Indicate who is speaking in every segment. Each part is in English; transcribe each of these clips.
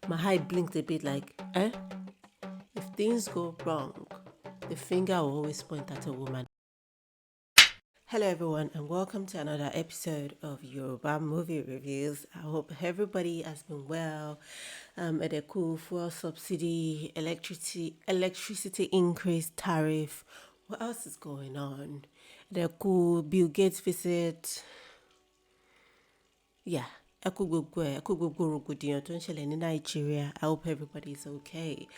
Speaker 1: My eye blinked a bit like, eh? If things go wrong, the finger will always point at a woman. Hello, everyone, and welcome to another episode of Yoruba Movie Reviews. I hope everybody has been well. Adeku, fuel subsidy, electricity increase, tariff. What else is going on? Adeku, Bill Gates visit. Yeah, ẹ kú gbogbo rògbòdìyàn tó ń ṣẹlẹ̀ ní Nigeria. I hope everybody's okay.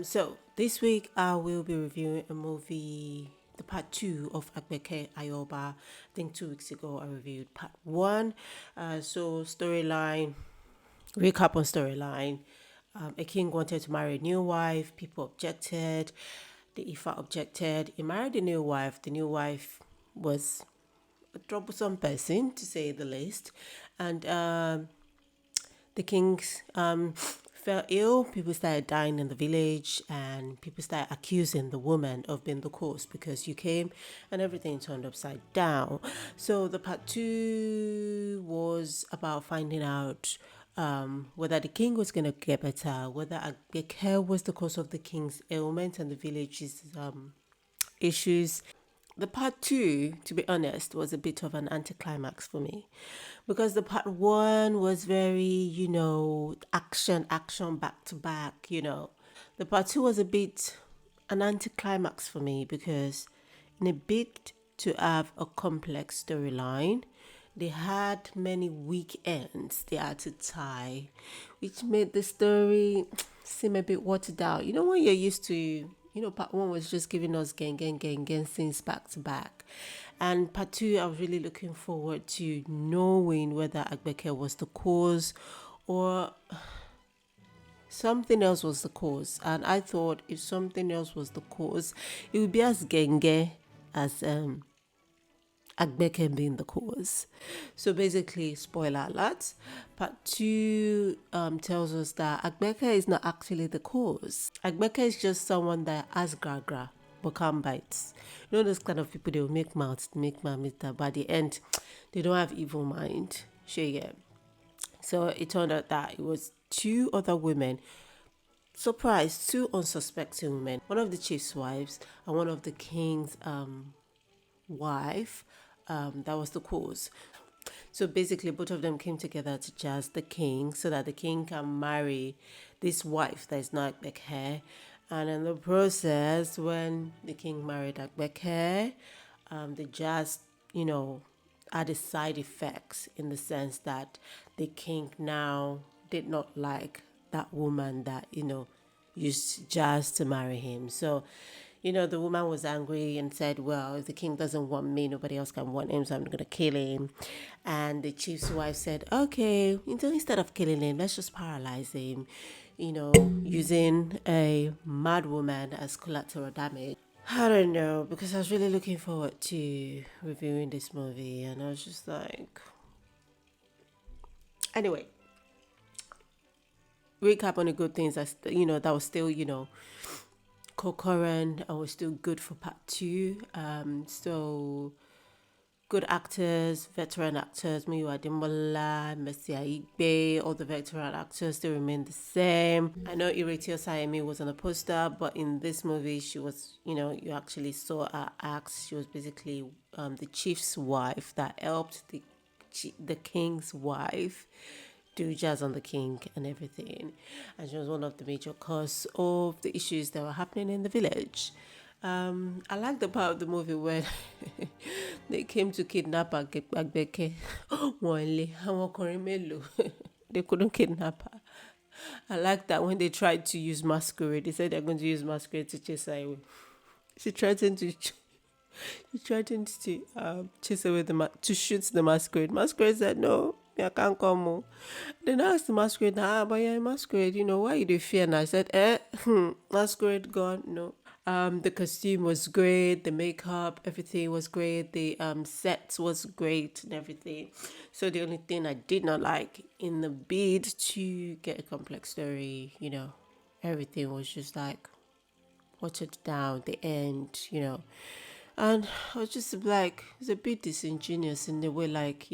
Speaker 1: So this week I will be reviewing a movie, the part 2 of Agbeke Ayaoba. I think 2 weeks ago I reviewed part 1. So storyline, recap on storyline. A king wanted to marry a new wife. People objected. The Ifa objected. He married a new wife. The new wife was a troublesome person, to say the least. And the king fell ill. People started dying in the village, and people started accusing the woman of being the cause because you came and everything turned upside down. So the part 2 was about finding out whether the king was going to get better, whether Agbeke was the cause of the king's ailment and the village's issues. The part 2, to be honest, was a bit of an anticlimax for me because the part 1 was very, action back to back. The part 2 was a bit an anticlimax for me because in a bid to have a complex storyline, they had many weak ends they had to tie, which made the story seem a bit watered down. When you're used to, part 1 was just giving us gang scenes back to back. And part 2, I was really looking forward to knowing whether Agbeke was the cause or something else was the cause. And I thought if something else was the cause, it would be as genge as Agbeke being the cause. So basically, spoiler alert, part 2 tells us that Agbeke is not actually the cause. Agbeke is just someone that has gragra but can't bite. Those kind of people, they will make mouths, make mamita, but at the end, they don't have evil mind. Sure, yeah. So it turned out that it was 2 other women. Surprise, 2 unsuspecting women. One of the chief's wives and one of the king's wife. That was the cause. So basically, both of them came together to jazz the king so that the king can marry this wife that is not Agbeke. And in the process, when the king married Agbeke, the jazz, had side effects in the sense that the king now did not like that woman that, used jazz to marry him. So, the woman was angry and said, well, if the king doesn't want me, nobody else can want him, so I'm going to kill him. And the chief's wife said, okay, instead of killing him, let's just paralyze him, using a mad woman as collateral damage. I don't know, because I was really looking forward to reviewing this movie, and I was just like... Anyway, recap on the good things that was still, concurrent and was still good for part 2. So good actors, veteran actors, Miyu Ademola, Mercy Aigbe, all the veteran actors still remain the same. I know Iretio Sayemi was on the poster, but in this movie she was, you actually saw her act. She was basically the chief's wife that helped the king's wife do jazz on the king and everything, and she was one of the major cause of the issues that were happening in the village. I like the part of the movie where they came to kidnap Agbeke. They couldn't kidnap her. I like that when they tried to use masquerade, they said they're going to use masquerade to chase her away. She threatened to chase away to shoot the masquerade. Masquerade said, no, I can't come. Oh. Then I asked the masquerade, but you're a masquerade, why you do fear? And I said, masquerade gone, no. The costume was great, the makeup, everything was great, the sets was great and everything. So the only thing I did not like in the bid to get a complex story, everything was just like watered down, the end, And I was just like, it's a bit disingenuous in the way, like,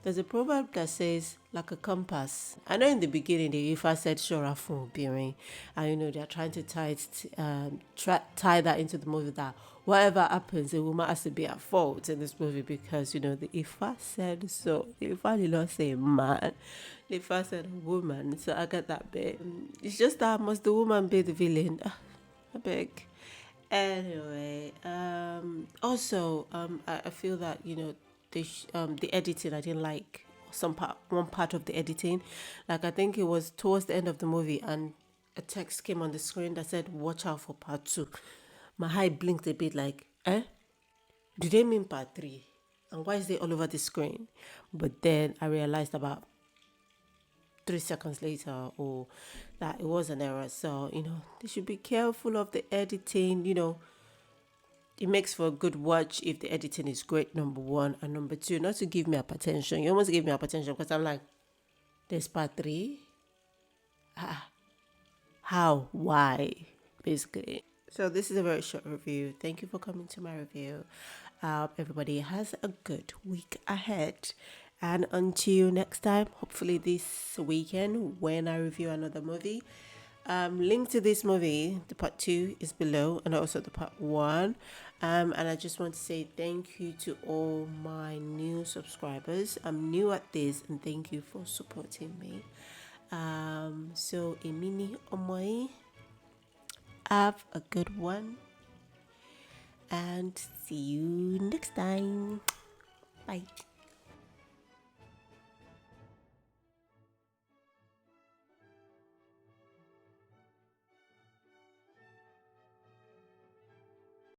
Speaker 1: there's a proverb that says, like a compass. I know in the beginning, if I said Shora for Birin, and they're trying to tie that into the movie that whatever happens, a woman has to be at fault in this movie because, the Ifa said so. The Ifa did not say man, the Ifa said woman. So I get that bit. It's just that must the woman be the villain? I beg. Anyway, also, I feel that the editing I didn't like one part of the editing, like I think it was towards the end of the movie, and a text came on the screen that said "Watch out for part 2." My eye blinked a bit, like, do they mean part 3? And why is it all over the screen? But then I realized about 3 seconds later, or that it was an error. So they should be careful of the editing. It makes for a good watch if the editing is great, number one. And number two, not to give me hypertension. You almost gave me hypertension because I'm like, there's part 3? How? Why? Basically. So this is a very short review. Thank you for coming to my review. Everybody has a good week ahead. And until next time, hopefully this weekend when I review another movie. Link to this movie, the part 2 is below, and also the part 1. And I just want to say thank you to all my new subscribers. I'm new at this, and thank you for supporting me. So a mini Omoi, have a good one, and see you next time. Bye.